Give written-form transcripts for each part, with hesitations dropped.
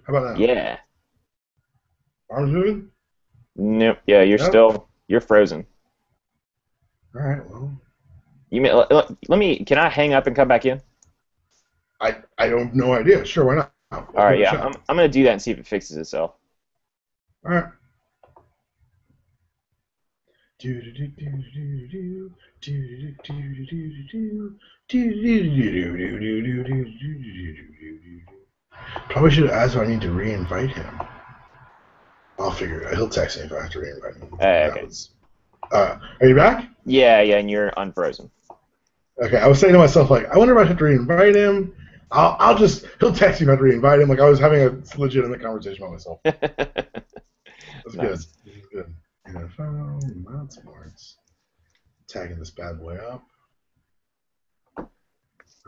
How about now? Yeah. Arms moving? Nope. Yeah, No? you're frozen. All right, well, Let me, can I hang up and come back in? I don't no idea. Sure, why not? All Let's give right, it a yeah, shot. I'm gonna do that and see if it fixes itself. All right. Probably should have asked if I need to re-invite him. I'll figure it out. He'll text me if I have to re-invite him. That Okay. was. Are you back? Yeah, yeah, and you're unfrozen. Okay, I was saying to myself, like, I wonder if I should re-invite him. I'll just, he'll text me if I have to re-invite him. Like, I was having a legitimate conversation with myself. That's good. Nice. This is good. NFL, not sports. Tagging this bad boy up. All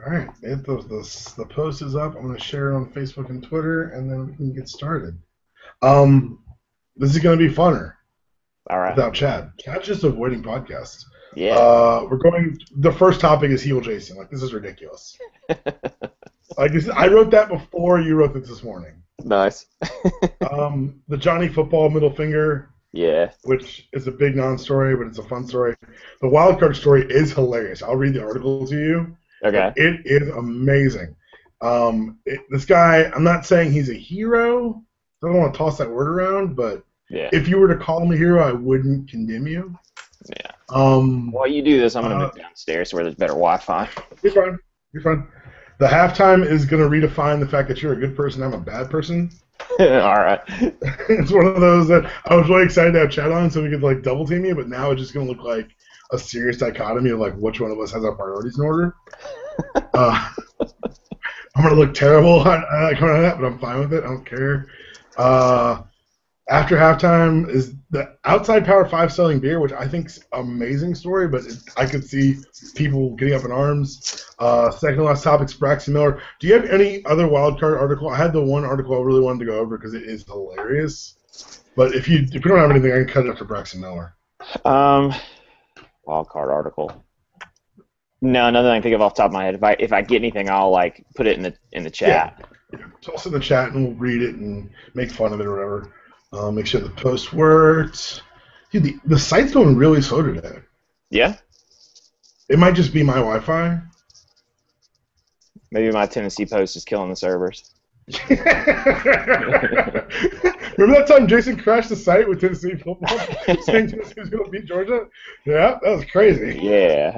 right, the post is up. I'm going to share it on Facebook and Twitter, and then we can get started. Um, this is going to be funner All right. without Chad. Chad's just avoiding podcasts. Yeah. We're going. The first topic is heel Jason. Like, this is ridiculous. Like, I wrote that before you wrote this morning. Nice. The Johnny Football middle finger, Yeah. which is a big non-story, but it's a fun story. The wild card story is hilarious. I'll read the article to you. Okay. It is amazing. This guy, I'm not saying he's a hero. I don't want to toss that word around, but Yeah. if you were to call him a hero, I wouldn't condemn you. Yeah. Um, While you do this, I'm gonna move downstairs where there's better Wi-Fi. you're fine. You're fine. The halftime is going to redefine the fact that you're a good person, I'm a bad person. All right. It's one of those that I was really excited to have Chad on so we could like double team you, but now it's just going to look like a serious dichotomy of like which one of us has our priorities in order. I'm going to look terrible coming out of that, but I'm fine with it. I don't care. After halftime is the Outside Power 5 selling beer, which I think is an amazing story, but I could see people getting up in arms. Second to last topic is Braxton Miller. Do you have any other wild card article? I had the one article I really wanted to go over because it is hilarious. But if you don't have anything, I can cut it after Braxton Miller. Wild card article. No, nothing I can think of off the top of my head. If I get anything, I'll like put it in the chat. Yeah. Toss it in the chat and we'll read it and make fun of it or whatever. Make sure the post works. Dude, the site's going really slow today. Yeah. It might just be my Wi-Fi. Maybe my Tennessee post is killing the servers. Remember that time Jason crashed the site with Tennessee football, saying Tennessee was going to beat Georgia? Yeah, that was crazy. Yeah.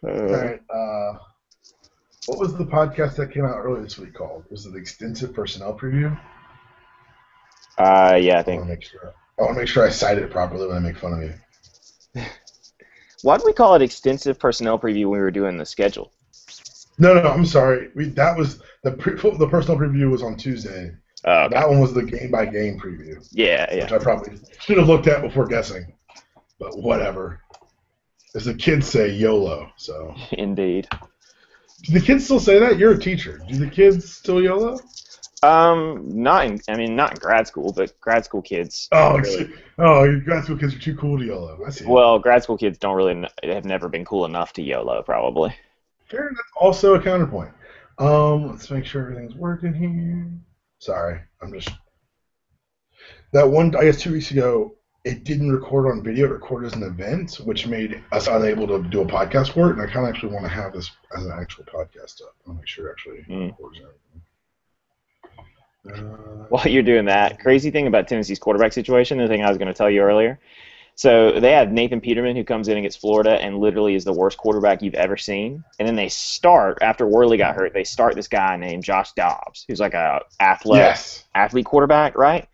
All right. What was the podcast that came out earlier this week called? Was it the Extensive Personnel Preview? Yeah, I I think. want to make sure I cite it properly when I make fun of you. Why did we call it Extensive Personnel Preview when we were doing the schedule? No, I'm sorry. That was the personnel preview was on Tuesday. Oh, okay. That one was the game-by-game preview. Yeah. Which I probably should have looked at before guessing. But whatever. As the kids say, YOLO. So. Indeed. Do the kids still say that? You're a teacher. Do the kids still YOLO? Not in grad school, but grad school kids. Your grad school kids are too cool to YOLO. I see. Well, grad school kids have never been cool enough to YOLO, probably. Fair enough. Also a counterpoint. Let's make sure everything's working here. Sorry, that one. I guess 2 weeks ago, it didn't record on video. It recorded as an event, which made us unable to do a podcast for it. And I kind of actually want to have this as an actual podcast up. I'll make sure it actually records everything. While you're doing that, crazy thing about Tennessee's quarterback situation, the thing I was going to tell you earlier. So they have Nathan Peterman who comes in against Florida and literally is the worst quarterback you've ever seen. And then they start, after Worley got hurt, they start this guy named Josh Dobbs, who's like a athlete quarterback, right?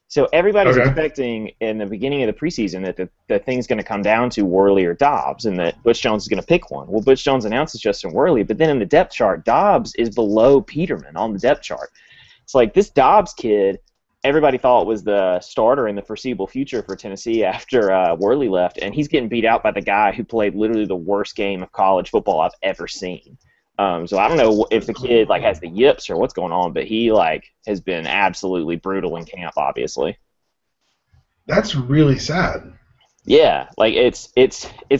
So everybody's expecting in the beginning of the preseason that the thing's going to come down to Worley or Dobbs and that Butch Jones is going to pick one. Well, Butch Jones announces Justin Worley, but then in the depth chart, Dobbs is below Peterman on the depth chart. It's like this Dobbs kid, everybody thought was the starter in the foreseeable future for Tennessee after Worley left, and he's getting beat out by the guy who played literally the worst game of college football I've ever seen. So I don't know if the kid has the yips or what's going on, but he has been absolutely brutal in camp, obviously. That's really sad. Yeah, like it's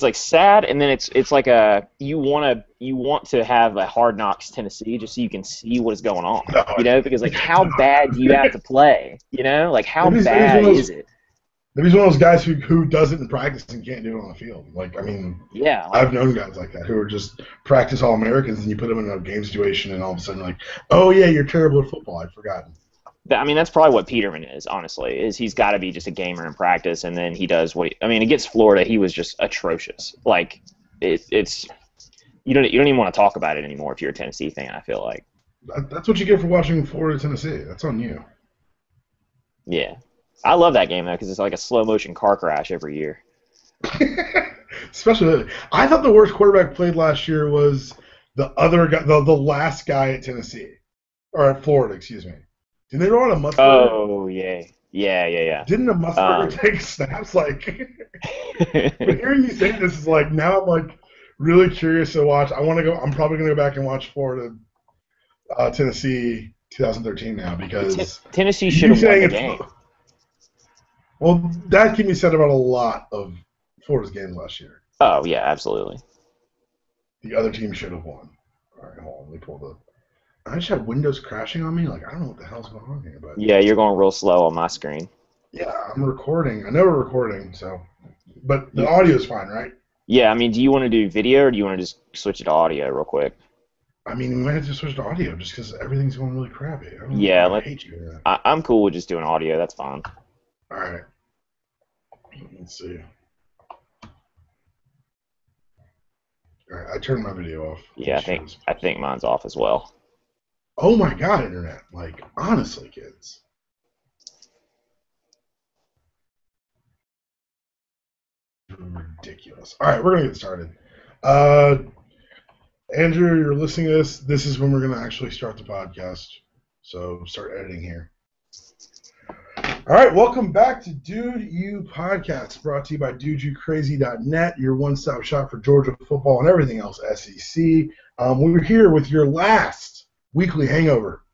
like sad, and then it's like a you want to have a Hard Knocks Tennessee just so you can see what is going on, No, I because like how can't. bad do you have to play, like how Maybe he's bad one of is those. it? Maybe he's one of those guys who does it in practice and can't do it on the field. Like, I mean, Yeah, like I've known guys like that who are just practice All Americans, and you put them in a game situation, and all of a sudden, like, oh yeah, you're terrible at football. I'd forgotten. I mean that's probably what Peterman is, honestly, is he's got to be just a gamer in practice, and then he does I mean against Florida he was just atrocious. Like it's you don't even want to talk about it anymore if you're a Tennessee fan. I feel like That's what you get for watching Florida, Tennessee. That's on you. yeah, I love that game though because it's like a slow motion car crash every year. Especially, I thought the worst quarterback played last year was the other guy, the last guy at Tennessee or at Florida, excuse me. Didn't they roll out a Musburger? Oh yeah, yeah. Didn't a Musburger Um, take snaps? Like, but hearing you say this is like now I'm like really curious to watch. I want to go. I'm probably gonna go back and watch Florida, Tennessee, 2013 now because Tennessee should you have won saying the it's game. well that can be said about a lot of Florida's games last year. Oh yeah, absolutely. The other team should have won. All right, hold on. Let me pull the. I just have Windows crashing on me. Like I don't know what the hell's going on here, but Yeah, you're going real slow on my screen. yeah, I'm recording. I know we're recording, so but the You, audio is fine, right? yeah, I mean, do you want to do video or do you want to just switch it to audio real quick? I mean, we might have to switch to audio just because everything's going really crappy. I don't. Yeah, I hate you. Yeah. I'm cool with just doing audio. That's fine. All right. Let's see. All right, I turned my video off. Yeah, I think mine's off as well. Oh my God, internet! Like honestly, kids. Ridiculous. All right, we're gonna get started. Uh, Andrew, you're listening to this. This is when we're gonna actually start the podcast. So start editing here. All right, welcome back to Dude You Podcast, brought to you by DudeYouCrazy.net, your one-stop shop for Georgia football and everything else SEC. We're here with your last weekly hangover.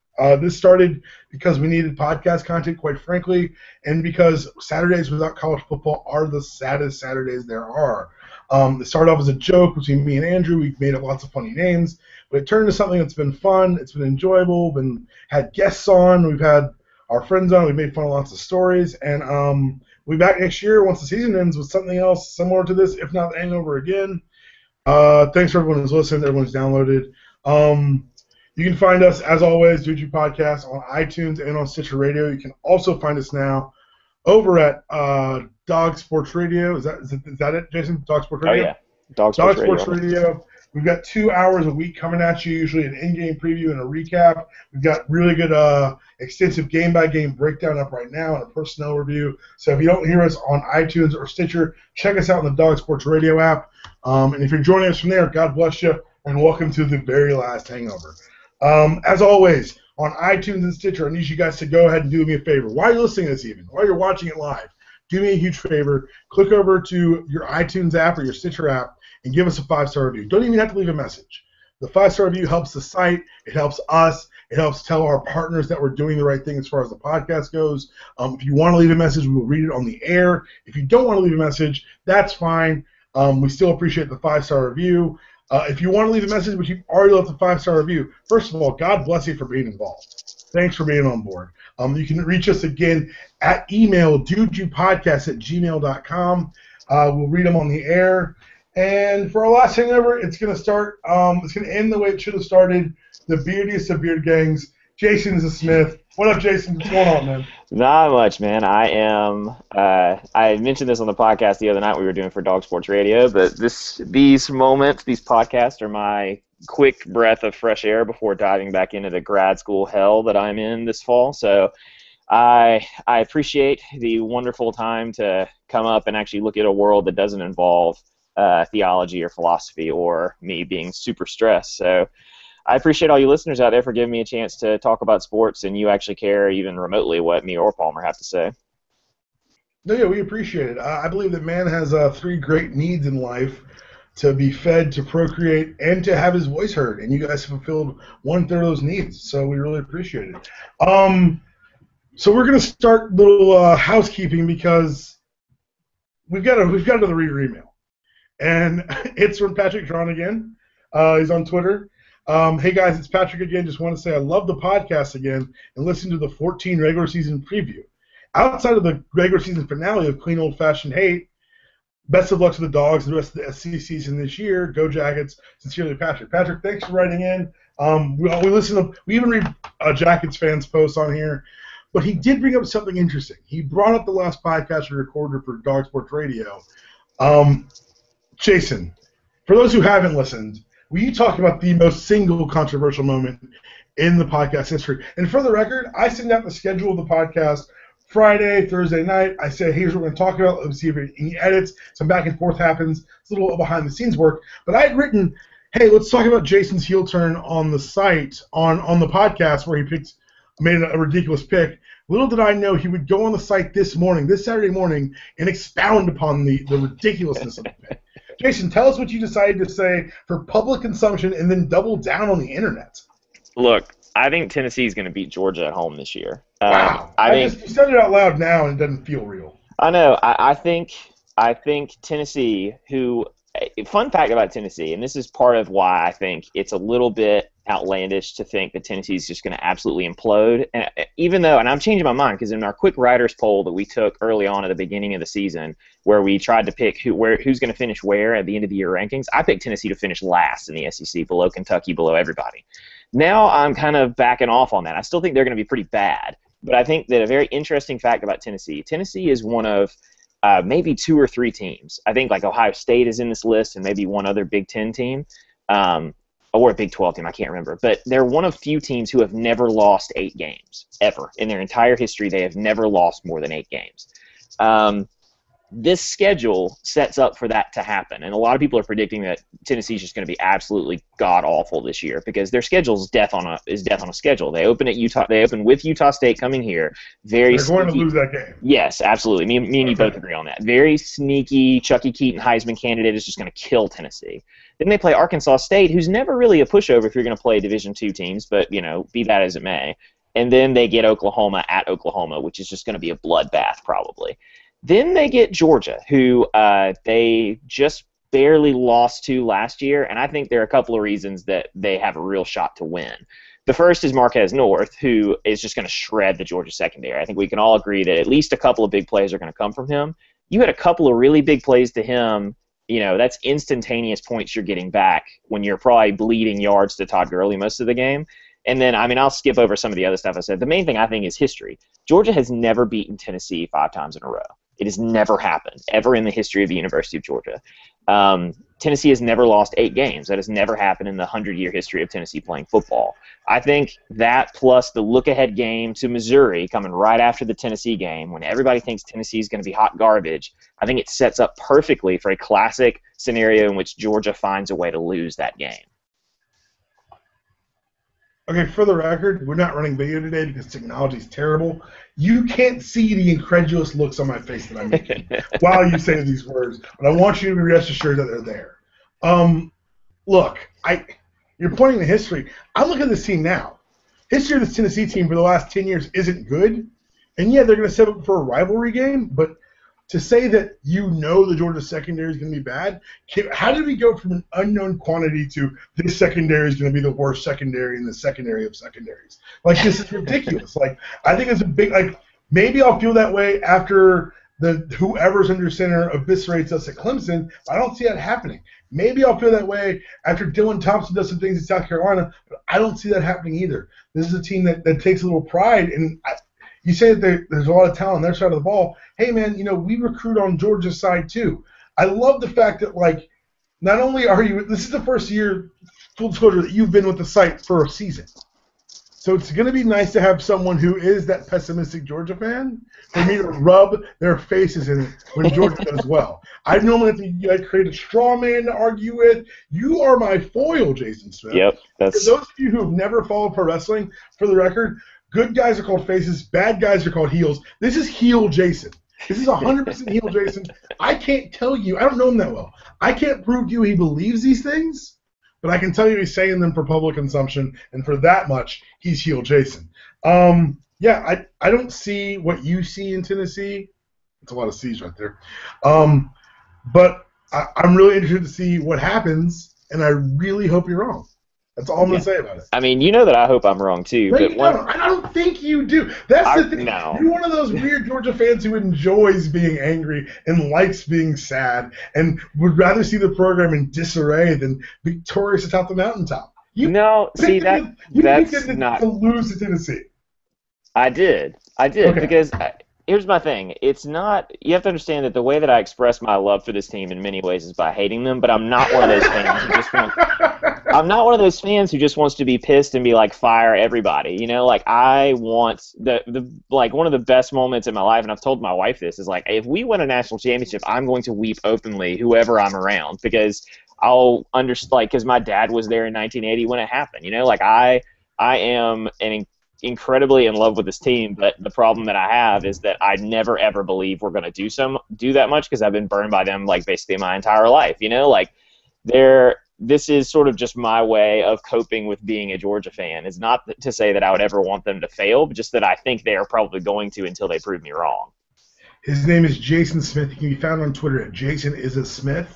This started because we needed podcast content, quite frankly, and because Saturdays without college football are the saddest Saturdays there are. It started off as a joke between me and Andrew. We made up lots of funny names, but it turned into something that's been fun. It's been enjoyable. We've had guests on. We've had our friends on. We've made fun of lots of stories, and we'll be back next year once the season ends with something else similar to this, if not hangover again. Thanks for everyone who's listened, everyone who's downloaded. You can find us, as always, Dude You Podcast on iTunes and on Stitcher Radio. You can also find us now over at Dog Sports Radio. Is that it, Jason? Dog Sports Oh Radio? yeah, Dog Sports Radio. We've got 2 hours a week coming at you, usually an in-game preview and a recap. We've got really good extensive game-by-game breakdown up right now and a personnel review. So if you don't hear us on iTunes or Stitcher, check us out on the Dog Sports Radio app. And if you're joining us from there, God bless you, and welcome to the very last hangover. As always, on iTunes and Stitcher, I need you guys to go ahead and do me a favor. While you're listening to this even, while you're watching it live, do me a huge favor. Click over to your iTunes app or your Stitcher app and give us a 5-star review. Don't even have to leave a message. The 5-star review helps the site. It helps us. It helps tell our partners that we're doing the right thing as far as the podcast goes. If you want to leave a message, we will read it on the air. If you don't want to leave a message, that's fine. We still appreciate the 5-star review. If you want to leave a message, but you've already left a 5-star review, first of all, God bless you for being involved. Thanks for being on board. You can reach us again at email, dudeyouPodcast@gmail.com. We'll read them on the air. And for our last hangover, it's going to start, it's going to end the way it should have started, the beardiest of beard gangs. Jason is a Smith. What up, Jason? What's going on, man? Not much, man. I am. I mentioned this on the podcast the other night we were doing for Dog Sports Radio, but these moments, these podcasts, are my quick breath of fresh air before diving back into the grad school hell that I'm in this fall. So I appreciate the wonderful time to come up and actually look at a world that doesn't involve theology or philosophy or me being super stressed. So I appreciate all you listeners out there for giving me a chance to talk about sports, and you actually care even remotely what me or Palmer have to say. No, yeah, we appreciate it. I believe that man has 3 great needs in life: to be fed, to procreate, and to have his voice heard. And you guys fulfilled 1/3 of those needs, so we really appreciate it. So we're going to start a little housekeeping because we've got another reader email, and it's from Patrick Drawn again. He's on Twitter. Hey guys, it's Patrick again. Just want to say I love the podcast again and listen to the 14 regular season preview. Outside of the regular season finale of Clean Old Fashioned Hate, best of luck to the Dogs and the rest of the SC season this year. Go Jackets. Sincerely, Patrick. Patrick, thanks for writing in. We even read Jackets fans' posts on here. But he did bring up something interesting. He brought up the last podcast we recorded for Dog Sports Radio. Jason, for those who haven't listened, we talked about the most single controversial moment in the podcast history. And for the record, I send out the schedule of the podcast Friday, Thursday night. I say, here's what we're going to talk about. Let's see if any edits, some back and forth happens. It's a little behind-the-scenes work. But I had written, hey, let's talk about Jason's heel turn on the site, on the podcast where he made a ridiculous pick. Little did I know he would go on the site this Saturday morning, and expound upon the ridiculousness of the pick. Jason, tell us what you decided to say for public consumption and then double down on the internet. Look, I think Tennessee is going to beat Georgia at home this year. Wow. You said it out loud now, and it doesn't feel real. I know. I think Tennessee, fun fact about Tennessee, and this is part of why I think it's a little bit outlandish to think that Tennessee is just going to absolutely implode. And even though, and I'm changing my mind, because in our quick writers poll that we took early on at the beginning of the season, where we tried to pick who's going to finish where at the end of the year rankings, I picked Tennessee to finish last in the SEC, below Kentucky, below everybody. Now I'm kind of backing off on that. I still think they're going to be pretty bad, but I think that a very interesting fact about Tennessee is one of maybe 2 or 3 teams. I think like Ohio State is in this list, and maybe one other Big Ten team, or a Big 12 team, I can't remember. But they're one of few teams who have never lost 8 games, ever. In their entire history, they have never lost more than 8 games. This schedule sets up for that to happen, and a lot of people are predicting that Tennessee is just going to be absolutely god awful this year because their schedule is death on a schedule. They open at Utah. They open with Utah State coming here. They're going to lose that game. Yes, absolutely. Me and you both agree on that. Very sneaky. Chucky Keaton Heisman candidate is just going to kill Tennessee. Then they play Arkansas State, who's never really a pushover if you're going to play Division II teams, but be that as it may. And then they get Oklahoma at Oklahoma, which is just going to be a bloodbath probably. Then they get Georgia, who they just barely lost to last year, and I think there are a couple of reasons that they have a real shot to win. The first is Marquez North, who is just going to shred the Georgia secondary. I think we can all agree that at least a couple of big plays are going to come from him. You had a couple of really big plays to him. That's instantaneous points you're getting back when you're probably bleeding yards to Todd Gurley most of the game. And then, I'll skip over some of the other stuff I said. The main thing I think is history. Georgia has never beaten Tennessee 5 times in a row. It has never happened, ever in the history of the University of Georgia. Tennessee has never lost 8 games. That has never happened in the 100-year history of Tennessee playing football. I think that plus the look-ahead game to Missouri coming right after the Tennessee game, when everybody thinks Tennessee is going to be hot garbage, I think it sets up perfectly for a classic scenario in which Georgia finds a way to lose that game. Okay, for the record, we're not running video today because technology is terrible. You can't see the incredulous looks on my face that I'm making while you say these words, but I want you to be rest assured that they're there. Look, you're pointing to history. I'm looking at this team now. History of this Tennessee team for the last 10 years isn't good, and yeah, they're going to set up for a rivalry game, but to say that the Georgia secondary is going to be bad, how did we go from an unknown quantity to this secondary is going to be the worst secondary in the secondary of secondaries? Like, this is ridiculous. I think it's a big, maybe I'll feel that way after whoever's under center eviscerates us at Clemson, but I don't see that happening. Maybe I'll feel that way after Dylan Thompson does some things in South Carolina, but I don't see that happening either. This is a team that takes a little pride, and you say that there's a lot of talent on their side of the ball. Hey, man, we recruit on Georgia's side, too. I love the fact that, not only are you – this is the first year, full disclosure, that you've been with the site for a season. So it's going to be nice to have someone who is that pessimistic Georgia fan for me to rub their faces in it when Georgia does well. I normally have to create a straw man to argue with. You are my foil, Jason Smith. Yep. For those of you who have never followed pro wrestling, for the record, good guys are called faces, bad guys are called heels. This is heel Jason. This is 100% heel Jason. I can't tell you. I don't know him that well. I can't prove to you he believes these things, but I can tell you he's saying them for public consumption, and for that much, he's heel Jason. I don't see what you see in Tennessee It's a lot of C's right there. But I'm really interested to see what happens, and I really hope you're wrong. That's all I'm going to say about it. I mean, you know that I hope I'm wrong too. No, but you don't. I don't think you do. That's the thing. No. You're one of those weird Georgia fans who enjoys being angry and likes being sad and would rather see the program in disarray than victorious atop the mountaintop. That's not. To lose to Tennessee. I did Okay. because here's my thing. It's not. You have to understand that the way that I express my love for this team in many ways is by hating them. But I'm not one of those fans who just want. I'm not one of those fans who just wants to be pissed and be like fire everybody. You know, like I want the like one of the best moments in my life, and I've told my wife this, is like if we win a national championship, I'm going to weep openly whoever I'm around because I'll understand. Like because my dad was there in 1980 when it happened. You know, like I am incredibly in love with this team, but the problem that I have is that I never ever believe we're going to do that much because I've been burned by them like basically my entire life. You know, like this is sort of just my way of coping with being a Georgia fan. It's not to say that I would ever want them to fail, but just that I think they are probably going to until they prove me wrong. His name is Jason Smith. He can be found on Twitter at JasonIsASmith.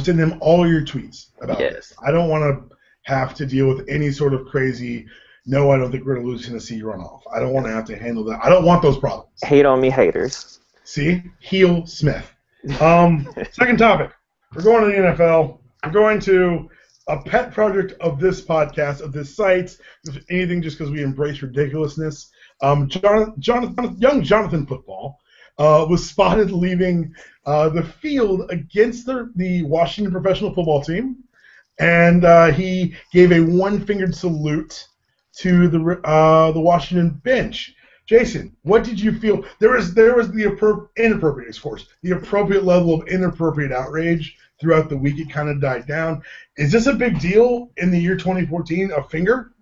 Send him all your tweets about this. I don't want to have to deal with any sort of crazy, no, I don't think we're going to lose Tennessee runoff. I don't want to have to handle that. I don't want those problems. Hate on me, haters. See? Heel Smith. Second topic. We're going to the NFL. We're going to a pet project of this podcast, of this site, if anything, just because we embrace ridiculousness. Young Jonathan Football was spotted leaving the field against the Washington professional football team, and he gave a one-fingered salute to the Washington bench. Jason, what did you feel? There was the inappropriate, of course, the appropriate level of inappropriate outrage throughout the week. It kind of died down. Is this a big deal in the year 2014? A finger?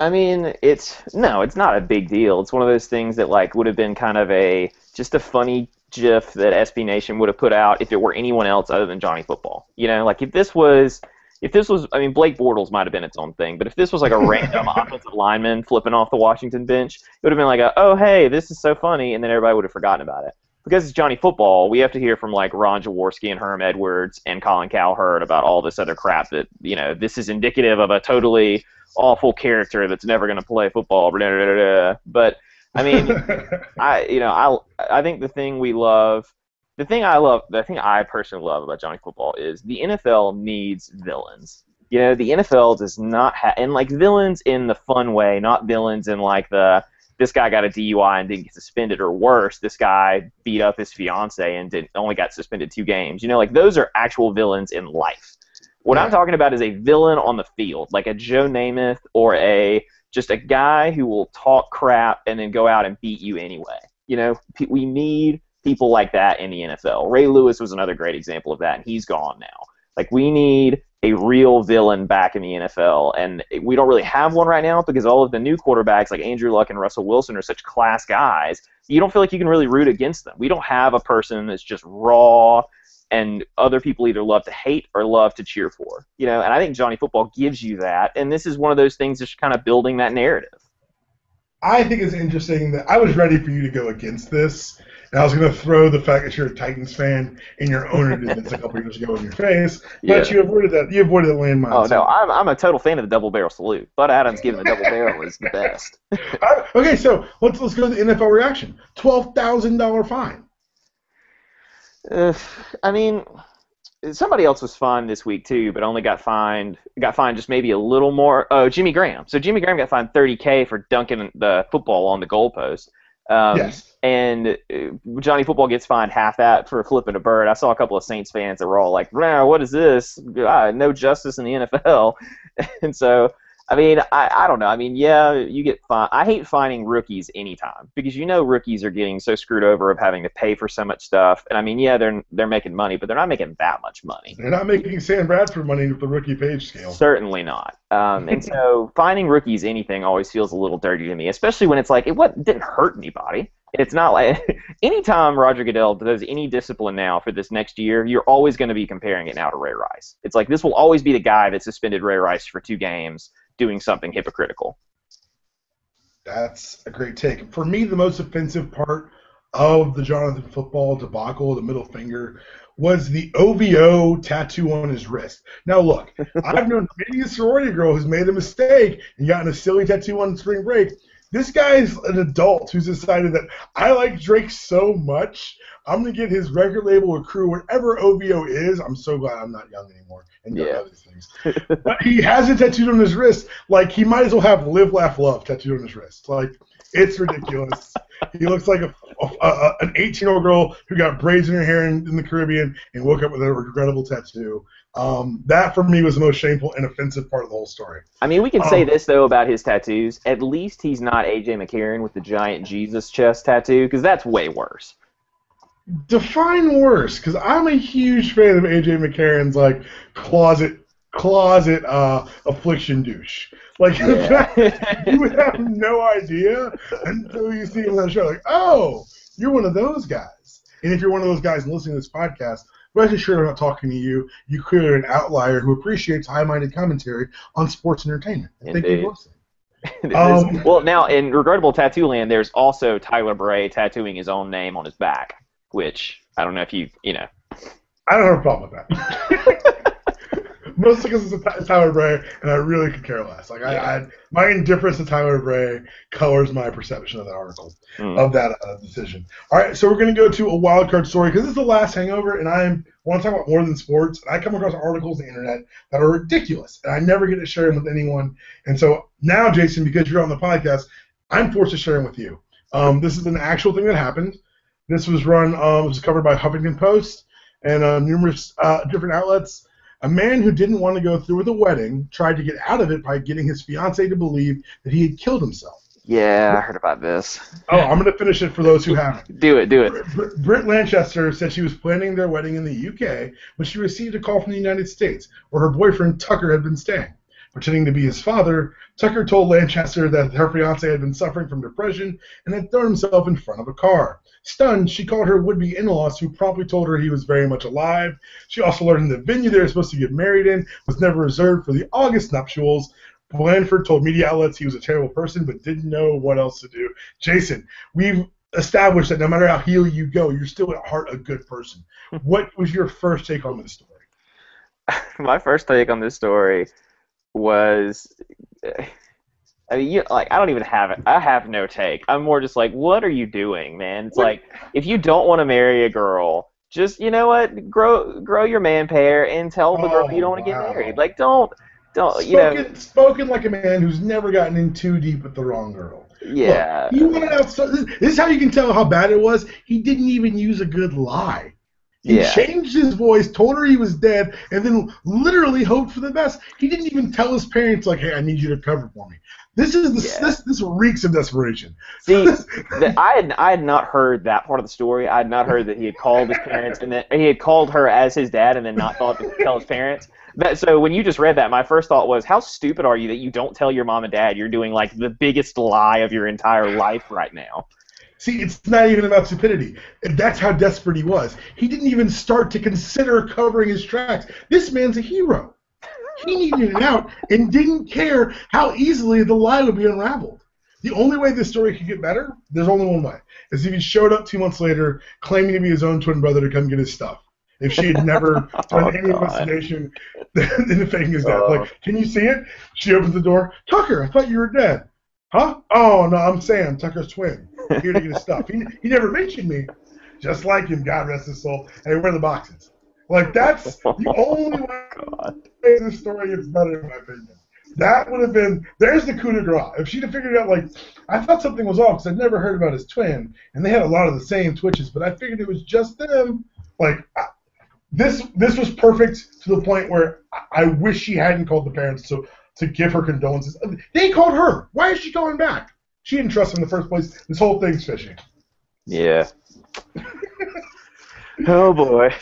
I mean, it's not a big deal. It's one of those things that like would have been kind of just a funny GIF that SB Nation would have put out if it were anyone else other than Johnny Football. You know, like if this was, I mean, Blake Bortles might have been its own thing, but if this was like a random offensive lineman flipping off the Washington bench, it would have been like, oh, hey, this is so funny, and then everybody would have forgotten about it. Because it's Johnny Football, we have to hear from like Ron Jaworski and Herm Edwards and Colin Cowherd about all this other crap that, you know, this is indicative of a totally awful character that's never going to play football. Blah, blah, blah, blah. But, I mean, I think the thing I personally love about Johnny Football is the NFL needs villains. You know, the NFL does not have, and like villains in the fun way, not villains in like this guy got a DUI and didn't get suspended, or worse, this guy beat up his fiance and only got suspended 2 games. You know, like those are actual villains in life. What I'm talking about is a villain on the field, like a Joe Namath or just a guy who will talk crap and then go out and beat you anyway. You know, we need people like that in the NFL. Ray Lewis was another great example of that, and he's gone now. Like, we need a real villain back in the NFL, and we don't really have one right now because all of the new quarterbacks like Andrew Luck and Russell Wilson are such class guys. You don't feel like you can really root against them. We don't have a person that's just raw and other people either love to hate or love to cheer for. You know, and I think Johnny Football gives you that, and this is one of those things that's kind of building that narrative. I think it's interesting that I was ready for you to go against this, and I was going to throw the fact that you're a Titans fan and your owner did this a couple years ago in your face, but you avoided that. You avoided the landmine. Oh, no, I'm a total fan of the double barrel salute. Bud Adams giving the double barrel is the best. Okay, so let's go to the NFL reaction. $12,000 fine. I mean, somebody else was fined this week too, but only got fined just maybe a little more. Oh, Jimmy Graham. So Jimmy Graham got fined $30,000 for dunking the football on the goalpost. Yes. And Johnny Football gets fined half that for flipping a bird. I saw a couple of Saints fans that were all like, "Wow, what is this? No justice in the NFL." And so, I mean, I don't know. I mean, yeah, you get fined. I hate fining rookies anytime because you know rookies are getting so screwed over of having to pay for so much stuff. And I mean, yeah, they're making money, but they're not making that much money. They're not making Sam Bradford money with the rookie page scale. Certainly not. And so fining rookies anything always feels a little dirty to me, especially when it's like it didn't hurt anybody. It's not like anytime Roger Goodell does any discipline now for this next year, you're always going to be comparing it now to Ray Rice. It's like this will always be the guy that suspended Ray Rice for 2 games doing something hypocritical. That's a great take. For me, the most offensive part of the Jonathan Football debacle, the middle finger, was the OVO tattoo on his wrist. Now, look, I've known many a sorority girl who's made a mistake and gotten a silly tattoo on spring break. This guy's an adult who's decided that I like Drake so much, I'm going to get his record label or crew, whatever OVO is. I'm so glad I'm not young anymore and don't know these things. But he has it tattooed on his wrist. Like, he might as well have Live, Laugh, Love tattooed on his wrist. Like, it's ridiculous. He looks like an 18-year-old girl who got braids in her hair in the Caribbean and woke up with a regrettable tattoo. That, for me, was the most shameful and offensive part of the whole story. I mean, we can say this, though, about his tattoos. At least he's not A.J. McCarron with the giant Jesus chest tattoo, because that's way worse. Define worse, because I'm a huge fan of A.J. McCarron's, like, closet affliction douche. Like, you would have no idea until you see him on the show. Like, oh, you're one of those guys. And if you're one of those guys listening to this podcast, rest assured I'm not talking to you. You clearly are an outlier who appreciates high-minded commentary on sports entertainment. Thank you for listening. Well, now, in Regrettable Tattoo Land, there's also Tyler Bray tattooing his own name on his back, which I don't know if you know. I don't have a problem with that. Mostly because it's Tyler Bray, and I really could care less. Like, my indifference to Tyler Bray colors my perception of that article, of that decision. All right, so we're going to go to a wild card story because this is the last hangover, and I want to talk about more than sports. And I come across articles on the internet that are ridiculous, and I never get to share them with anyone. And so now, Jason, because you're on the podcast, I'm forced to share them with you. This is an actual thing that happened. This was was covered by Huffington Post and numerous different outlets. A man who didn't want to go through with a wedding tried to get out of it by getting his fiancée to believe that he had killed himself. Yeah, I heard about this. Oh, I'm going to finish it for those who haven't. Do it. Britt Lanchester said she was planning their wedding in the UK when she received a call from the United States, where her boyfriend Tucker had been staying. Pretending to be his father, Tucker told Lanchester that her fiancé had been suffering from depression and had thrown himself in front of a car. Stunned, she called her would-be in-laws, who promptly told her he was very much alive. She also learned the venue they were supposed to get married in was never reserved for the August nuptials. Blanford told media outlets he was a terrible person but didn't know what else to do. Jason, we've established that no matter how heel you go, you're still at heart a good person. What was your first take on this story? My first take on this story was, I mean, I don't even have it. I have no take. I'm more just like, what are you doing, man? It's like, if you don't want to marry a girl, just, you know what, grow your man pair and tell the girl you don't want to get married. Like, don't, Spoken like a man who's never gotten in too deep with the wrong girl. Yeah. Look, he wanted out. This is how you can tell how bad it was. He didn't even use a good lie. He changed his voice, told her he was dead, and then literally hoped for the best. He didn't even tell his parents, like, hey, I need you to cover for me. This reeks of desperation. See, I had not heard that part of the story. I had not heard that he had called his parents and that he had called her as his dad and then not thought to tell his parents. So when you just read that, my first thought was, how stupid are you that you don't tell your mom and dad you're doing, like, the biggest lie of your entire life right now? See, it's not even about stupidity. That's how desperate he was. He didn't even start to consider covering his tracks. This man's a hero. He needed it out and didn't care how easily the lie would be unraveled. The only way this story could get better, there's only one way, is if he showed up 2 months later claiming to be his own twin brother to come get his stuff. If she had never done any investigation into faking his death. Like, can you see it? She opens the door. Tucker, I thought you were dead. Huh? Oh, no, I'm Sam, Tucker's twin. Here to get his stuff. He never mentioned me. Just like him, God rest his soul. Hey, where are the boxes? Like, that's the only way this story gets better, in my opinion. That would have been, there's the coup de grace. If she'd have figured out, like, I thought something was off because I'd never heard about his twin, and they had a lot of the same twitches, but I figured it was just them. Like, this was perfect to the point where I wish she hadn't called the parents to give her condolences. They called her. Why is she calling back? She didn't trust him in the first place. This whole thing's fishy. Yeah. Oh, boy.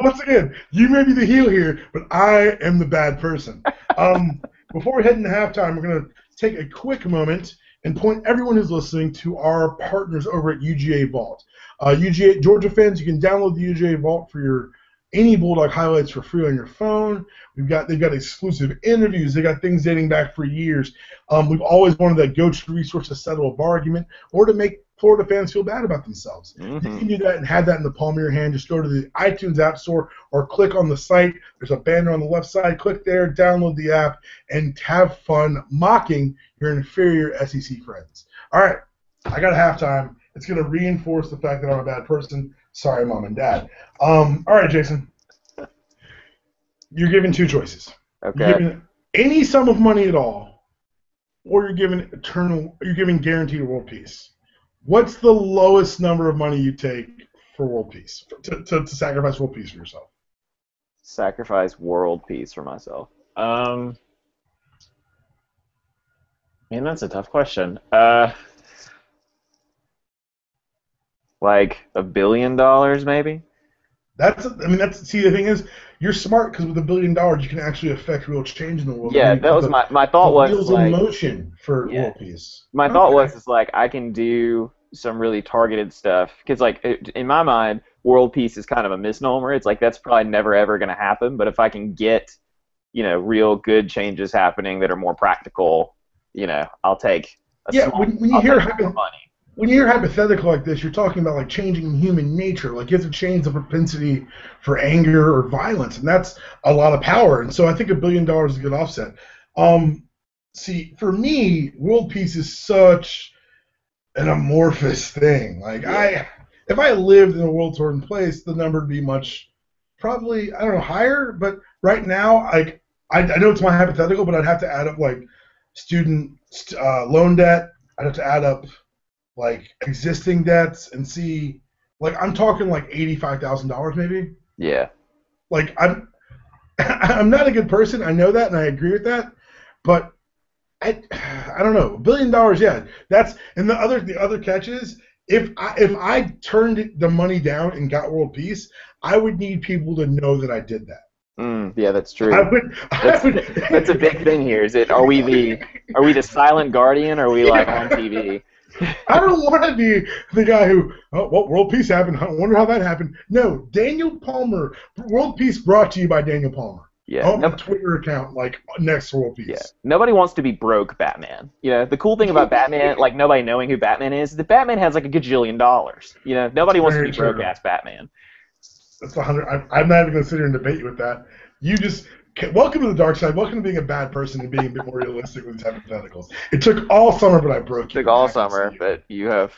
Once again, you may be the heel here, but I am the bad person. Before we head into halftime, we're going to take a quick moment and point everyone who's listening to our partners over at UGA Vault. UGA Georgia fans, you can download the UGA Vault for your any Bulldog highlights for free on your phone. They've got exclusive interviews. They got things dating back for years. We've always wanted that go-to resource to settle a bar argument or to make Florida fans feel bad about themselves. Mm-hmm. You can do that and have that in the palm of your hand. Just go to the iTunes App Store or click on the site. There's a banner on the left side. Click there, download the app, and have fun mocking your inferior SEC friends. All right, I got a halftime. It's going to reinforce the fact that I'm a bad person. Sorry, Mom and Dad. All right, Jason. You're given two choices. Okay. You're given any sum of money at all, or you're given guaranteed world peace. What's the lowest number of money you take for world peace, to sacrifice world peace for yourself? Sacrifice world peace for myself. Man, that's a tough question. Like $1 billion, maybe? See, the thing is, you're smart because with $1 billion, you can actually affect real change in the world. Yeah, that was my thought was wheels like, in motion for world peace. My thought was like I can do some really targeted stuff because like in my mind, world peace is kind of a misnomer. It's like that's probably never ever going to happen. But if I can get real good changes happening that are more practical, I'll take. When you hear hypothetical like this, you're talking about like changing human nature. Like you have to change the propensity for anger or violence, and that's a lot of power. And so I think $1 billion is a good offset. See, for me, world peace is such an amorphous thing. Like if I lived in a world-torn place, the number would be probably higher. But right now, like I know it's my hypothetical, but I'd have to add up like student loan debt. I'd have to add up like existing debts and see, like I'm talking like $85,000 maybe. Yeah. Like I'm not a good person. I know that and I agree with that, but I don't know. $1 billion, yeah. That's and the other catch is if I turned the money down and got world peace, I would need people to know that I did that. Yeah, that's true. That's a big thing here. Are we the silent guardian or are we like on TV? I don't want to be the guy who, world peace happened. I wonder how that happened. No, Daniel Palmer. World peace brought to you by Daniel Palmer. Yeah. On the Twitter account, like next world peace. Yeah. Nobody wants to be broke Batman. The cool thing about Batman, like nobody knowing who Batman is that Batman has like $1 gajillion. Nobody wants to be broke ass Batman. That's 100. I'm not even going to sit here and debate you with that. You just welcome to the dark side. Welcome to being a bad person and being a bit more realistic with these hypotheticals. It took all summer, but I broke you. It took all summer, but you have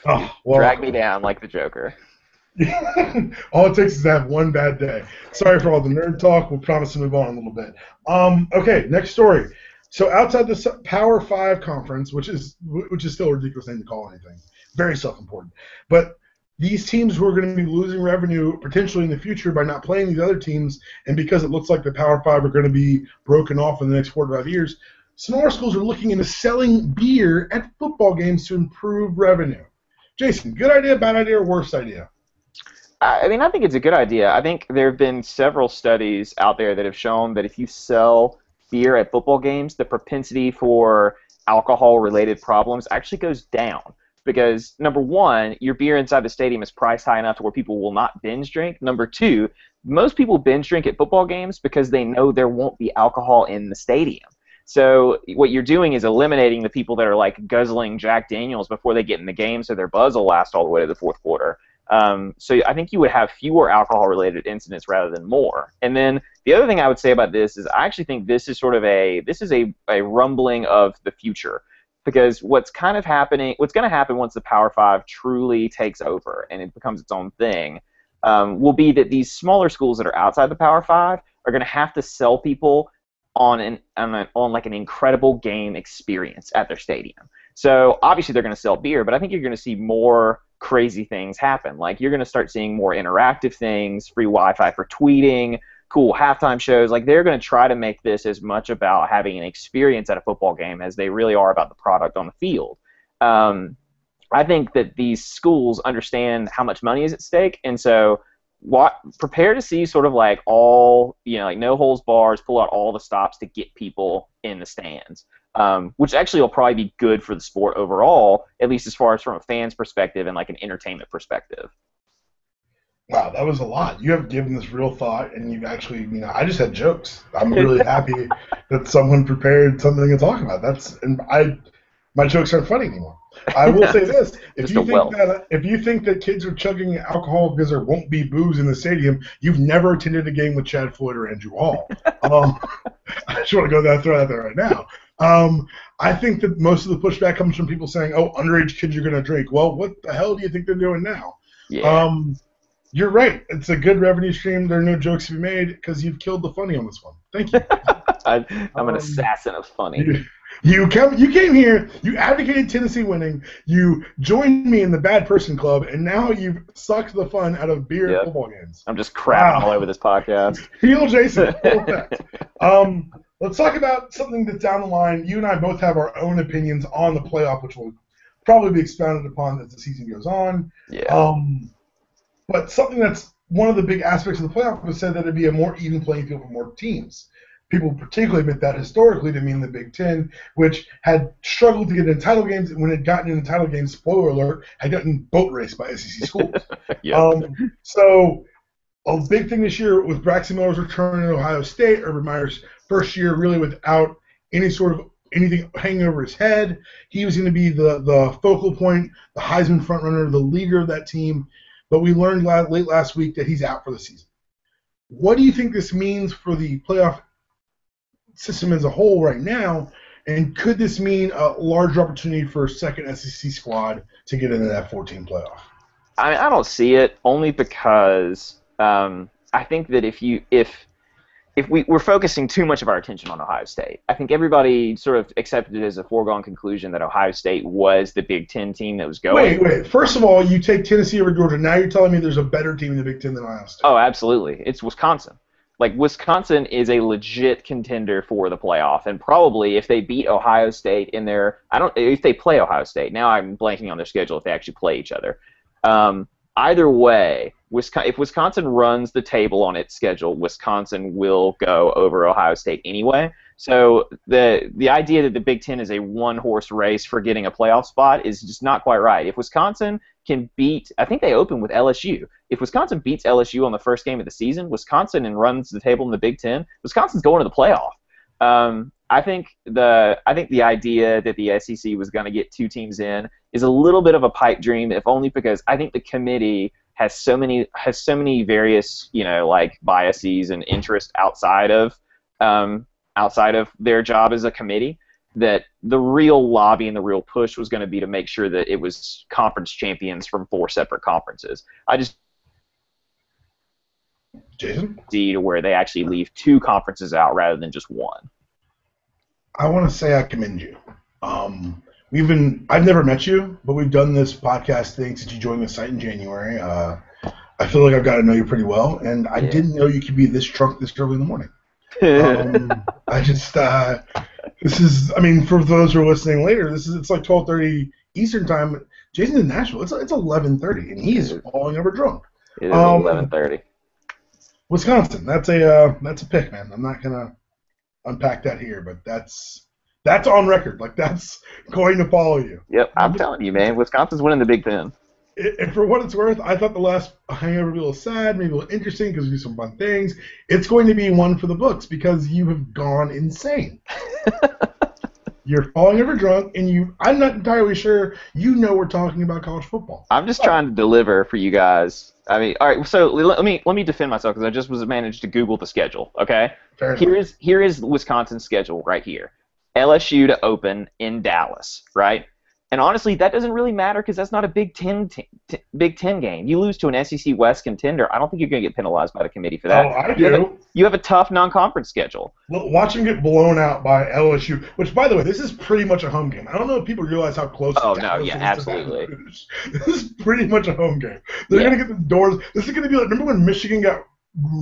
dragged me down like the Joker. All it takes is to have one bad day. Sorry for all the nerd talk. We'll promise to move on a little bit. Okay, next story. So outside the Power 5 conference, which is still a ridiculous name to call anything, very self-important. But these teams who are going to be losing revenue potentially in the future by not playing these other teams, and because it looks like the Power 5 are going to be broken off in the next 4 to 5 years, smaller schools are looking into selling beer at football games to improve revenue. Jason, good idea, bad idea, or worst idea? I think it's a good idea. I think there have been several studies out there that have shown that if you sell beer at football games, the propensity for alcohol-related problems actually goes down. Because, number one, your beer inside the stadium is priced high enough to where people will not binge drink. Number two, most people binge drink at football games because they know there won't be alcohol in the stadium. So what you're doing is eliminating the people that are like guzzling Jack Daniels before they get in the game so their buzz will last all the way to the fourth quarter. So I think you would have fewer alcohol-related incidents rather than more. And then the other thing I would say about this is I actually think this is sort of a rumbling of the future. Because what's going to happen once the Power 5 truly takes over and it becomes its own thing, will be that these smaller schools that are outside the Power 5 are going to have to sell people on like an incredible game experience at their stadium. So obviously they're going to sell beer, but I think you're going to see more crazy things happen. Like you're going to start seeing more interactive things, free Wi-Fi for tweeting, cool halftime shows. Like they're going to try to make this as much about having an experience at a football game as they really are about the product on the field. I think that these schools understand how much money is at stake, and so prepare to see sort of like all, like no holds bars, pull out all the stops to get people in the stands, which actually will probably be good for the sport overall, at least as far as from a fan's perspective and like an entertainment perspective. Wow, that was a lot. You have given this real thought, and you've actually, I just had jokes. I'm really happy that someone prepared something to talk about. My jokes aren't funny anymore. I will say this: Just a wealth. if you think that kids are chugging alcohol because there won't be booze in the stadium, you've never attended a game with Chad Floyd or Andrew Hall. Um, I just want to throw that there right now. I think that most of the pushback comes from people saying, "Oh, underage kids are going to drink." Well, what the hell do you think they're doing now? Yeah. You're right. It's a good revenue stream. There are no jokes to be made because you've killed the funny on this one. Thank you. I'm an assassin of funny. You came here. You advocated Tennessee winning. You joined me in the bad person club, and now you've sucked the fun out of beer and football games. I'm just crapping all over this podcast. Heel Jason. Full effect. Let's talk about something that's down the line. You and I both have our own opinions on the playoff, which will probably be expounded upon as the season goes on. Yeah. But something that's one of the big aspects of the playoff was said that it'd be a more even playing field for more teams. People particularly meant that historically to mean the Big Ten, which had struggled to get in title games, and when it gotten in title games, spoiler alert, had gotten boat raced by SEC schools. So a big thing this year with Braxton Miller's return to Ohio State, Urban Meyer's first year really without any sort of anything hanging over his head. He was going to be the focal point, the Heisman frontrunner, the leader of that team. But we learned late last week that he's out for the season. What do you think this means for the playoff system as a whole right now? And could this mean a larger opportunity for a second SEC squad to get into that 14 playoff? I don't see it only because I think that if we're focusing too much of our attention on Ohio State, I think everybody sort of accepted it as a foregone conclusion that Ohio State was the Big Ten team that was going. Wait. First of all, you take Tennessee over Georgia. Now you're telling me there's a better team in the Big Ten than Ohio State. Oh, absolutely. It's Wisconsin. Like, Wisconsin is a legit contender for the playoff, and probably if they beat Ohio State if they play Ohio State, now I'm blanking on their schedule if they actually play each other. Either way, if Wisconsin runs the table on its schedule, Wisconsin will go over Ohio State anyway. So the idea that the Big Ten is a one-horse race for getting a playoff spot is just not quite right. If Wisconsin can I think they open with LSU. If Wisconsin beats LSU on the first game of the season, Wisconsin and runs the table in the Big Ten, Wisconsin's going to the playoff. I think the idea that the SEC was going to get two teams in is a little bit of a pipe dream, if only because I think the committee has so many various biases and interests outside of their job as a committee, that the real lobby and the real push was going to be to make sure that it was conference champions from 4 separate conferences. I just see to where they actually leave 2 conferences out rather than just one. I want to say I commend you. I've never met you, but we've done this podcast thing since you joined the site in January. I feel like I've got to know you pretty well, and I didn't know you could be this drunk this early in the morning. For those who are listening later, it's like 12:30 Eastern time. Jason's in Nashville. It's 11:30, and he's falling over drunk. It is 11:30. Wisconsin. That's a pick, man. I'm not gonna unpack that here, but that's on record. Like, that's going to follow you. Yep, I'm telling you, man. Wisconsin's winning the Big Ten. And for what it's worth, I thought the last hangover would be a little sad, maybe a little interesting because we do some fun things. It's going to be one for the books because you have gone insane. You're falling over drunk, and I'm not entirely sure we're talking about college football. I'm just trying to deliver for you guys. I mean, all right. So let me defend myself because I just managed to Google the schedule. Okay, here is Wisconsin's schedule right here. LSU to open in Dallas, right? And honestly, that doesn't really matter because that's not a Big Ten game. You lose to an SEC West contender, I don't think you're going to get penalized by the committee for that. Oh, I do. You have a tough non-conference schedule. Well, watch them get blown out by LSU, which, by the way, this is pretty much a home game. I don't know if people realize how close. Oh, no, yeah, absolutely. This is pretty much a home game. They're going to get the doors. This is going to be like, remember when Michigan got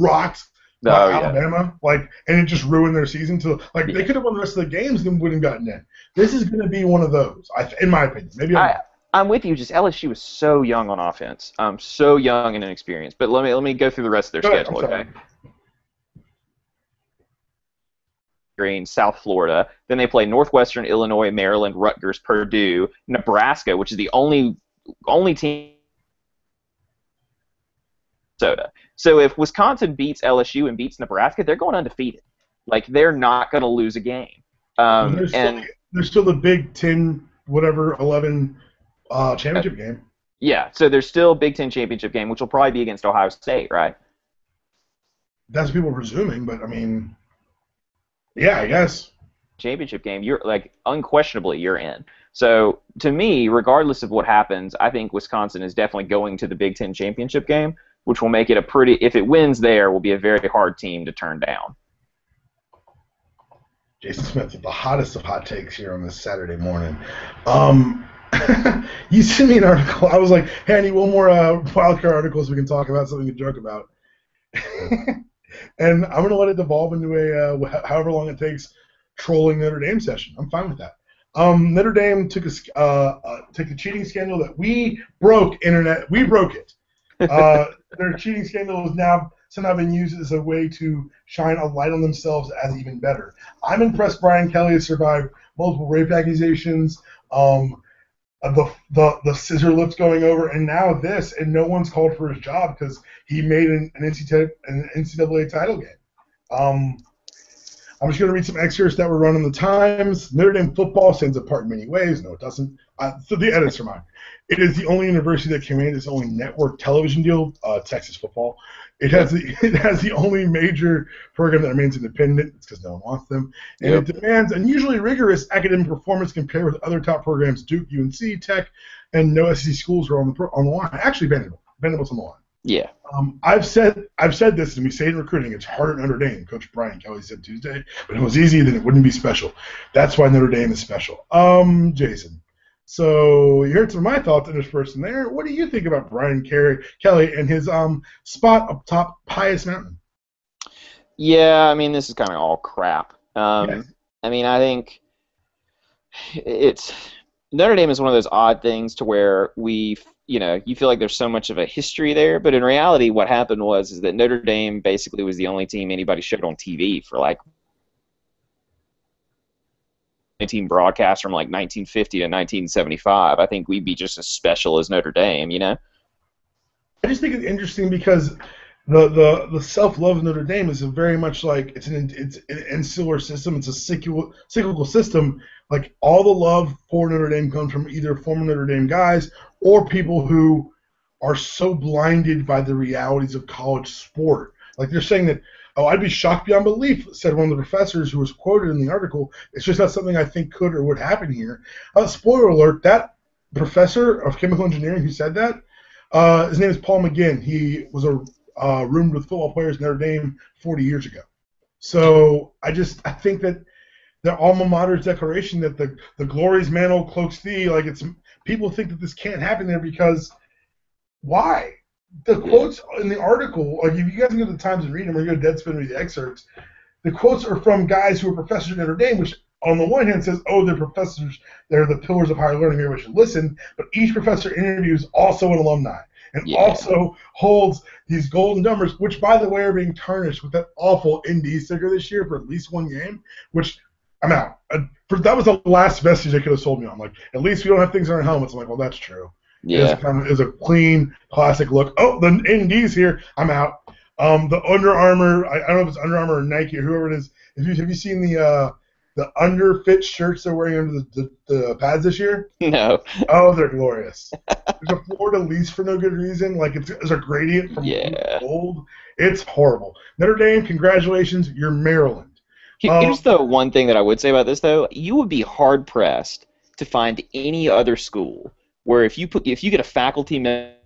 rocked by Alabama, and it just ruined their season. So, they could have won the rest of the games and wouldn't have gotten in. This is going to be one of those, in my opinion. Maybe I'm with you. Just LSU is so young on offense, so young and inexperienced. But let me go through the rest of their schedule, okay? Green, South Florida. Then they play Northwestern, Illinois, Maryland, Rutgers, Purdue, Nebraska, which is the only team Minnesota. So if Wisconsin beats LSU and beats Nebraska, they're going undefeated. Like, they're not going to lose a game. There's still the Big Ten, whatever, 11 championship game. Yeah, so there's still a Big Ten championship game, which will probably be against Ohio State, right? That's what people are presuming, but I mean, yeah, I guess. Championship game, you're like unquestionably you're in. So to me, regardless of what happens, I think Wisconsin is definitely going to the Big Ten championship game, which will make it if it wins there, will be a very hard team to turn down. Jason Smith with the hottest of hot takes here on this Saturday morning. You sent me an article. I was like, hey, I need one more wildcard article so we can talk about something to joke about. And I'm going to let it devolve into a however long it takes trolling Notre Dame session. I'm fine with that. Notre Dame took the cheating scandal that we broke. Internet, we broke it. Their cheating scandal is now somehow been used as a way to shine a light on themselves as even better. I'm impressed Brian Kelly has survived multiple rape accusations, the scissor lips going over, and now this, and no one's called for his job because he made an NCAA title game. I'm just going to read some excerpts that were run in the Times. Notre Dame football stands apart in many ways. No, it doesn't. So the edits are mine. It is the only university that commanded its only network television deal, Texas football. It has the only major program that remains independent. It's because no one wants them. And It demands unusually rigorous academic performance compared with other top programs, Duke, UNC, Tech, and no SEC schools are on the line. Actually, Vanderbilt. Vanderbilt's on the line. Yeah. I've said this, and we say it in recruiting, it's harder at Notre Dame. Coach Brian Kelly said Tuesday, but if it was easy, then it wouldn't be special. That's why Notre Dame is special. Jason, so you heard some of my thoughts interspersed in there. What do you think about Brian Kelly and his spot up top Pius Mountain? Yeah, I mean, this is kind of all crap. Yes. I mean, I think Notre Dame is one of those odd things to where you feel like there's so much of a history there, but in reality what happened is that Notre Dame basically was the only team anybody showed on TV for like team broadcast from like 1950 to 1975. I think we'd be just as special as Notre Dame, I just think it's interesting because the self-love of Notre Dame is very much like it's an insular system. It's a cyclical system. Like all the love for Notre Dame comes from either former Notre Dame guys or people who are so blinded by the realities of college sport. Like they're saying that, oh, I'd be shocked beyond belief, said one of the professors who was quoted in the article. It's just not something I think could or would happen here. Spoiler alert, that professor of chemical engineering who said that, his name is Paul McGinn. He was roomed with football players at Notre Dame 40 years ago. So I think that the alma mater's declaration that the glory's mantle cloaks thee, like people think that this can't happen there because why? The quotes in the article, like if you guys go to the Times and read them, or you go to Deadspin and read the excerpts, the quotes are from guys who are professors at Notre Dame, which on the one hand says, oh, they're professors, they're the pillars of higher learning, everybody should listen, but each professor interviews also an alumni and also holds these golden numbers, which, by the way, are being tarnished with that awful ND sticker this year for at least one game, which I'm out. That was the last vestige they could have sold me on. Like, at least we don't have things on our helmets. I'm like, well, that's true. Yeah. It's a clean, classic look. Oh, the ND's here. I'm out. The Under Armour, I don't know if it's Under Armour or Nike or whoever it is. Have you seen the underfit shirts they're wearing under the pads this year? No. Oh, they're glorious. There's a fleur-de-lis for no good reason. Like, there's a gradient from blue to gold. It's horrible. Notre Dame, congratulations. You're Maryland. Here's the one thing that I would say about this, though. You would be hard-pressed to find any other school where if you get a faculty member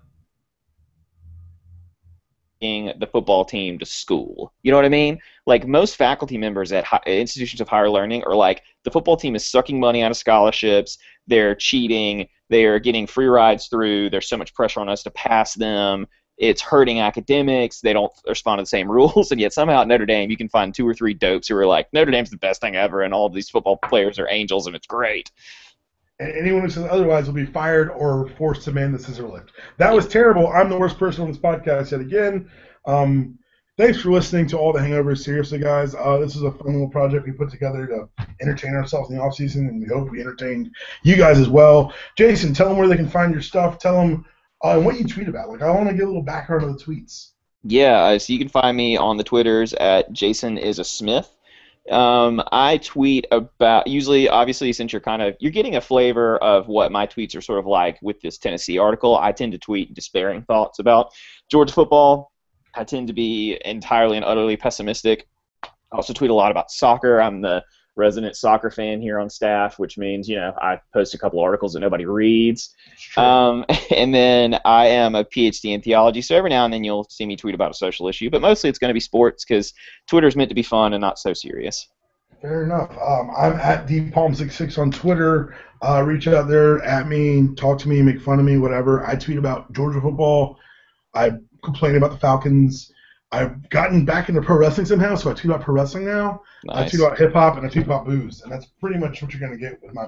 the football team to school, you know what I mean? Like most faculty members at institutions of higher learning are like, the football team is sucking money out of scholarships, they're cheating, they're getting free rides through, there's so much pressure on us to pass them, it's hurting academics, they don't respond to the same rules, and yet somehow at Notre Dame you can find 2 or 3 dopes who are like, Notre Dame's the best thing ever, and all of these football players are angels, and it's great. And anyone who says otherwise will be fired or forced to man the scissor lift. That was terrible. I'm the worst person on this podcast yet again. Thanks for listening to All the Hangovers. Seriously, guys, this is a fun little project we put together to entertain ourselves in the offseason, and we hope we entertained you guys as well. Jason, tell them where they can find your stuff. Tell them what you tweet about. Like, I want to get a little background of the tweets. Yeah, so you can find me on the Twitters at Jason is a Smith. I tweet about usually, obviously, since you're getting a flavor of what my tweets are sort of like with this Tennessee article. I tend to tweet despairing thoughts about Georgia football. I tend to be entirely and utterly pessimistic. I also tweet a lot about soccer. I'm the resident soccer fan here on staff, which means, I post a couple articles that nobody reads. Sure. And then I am a PhD in theology, so every now and then you'll see me tweet about a social issue, but mostly it's going to be sports because Twitter's meant to be fun and not so serious. Fair enough. I'm at DPalm66 on Twitter. Reach out there at me, talk to me, make fun of me, whatever. I tweet about Georgia football. I complain about the Falcons. I've gotten back into pro wrestling somehow, so I tweet about pro wrestling now. I Nice. tweet about hip hop and I tweet about booze, and that's pretty much what you're going to get with my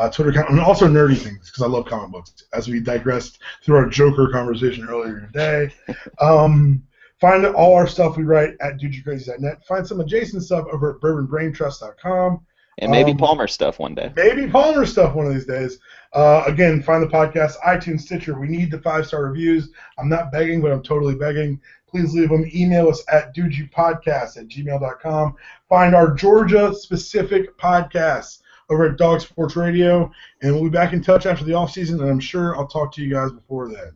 Twitter account, and also nerdy things because I love comic books. As we digressed through our Joker conversation earlier today, find all our stuff we write at dudeyoucrazy.net. Find some of Jason's stuff over at bourbonbraintrust.com. And maybe Palmer stuff one day. Maybe Palmer stuff one of these days. Again, find the podcast, iTunes, Stitcher. We need the 5-star reviews. I'm not begging, but I'm totally begging. Please leave them. Email us at dudeypodcast@gmail.com. Find our Georgia-specific podcasts over at Dog Sports Radio. And we'll be back in touch after the offseason, and I'm sure I'll talk to you guys before then.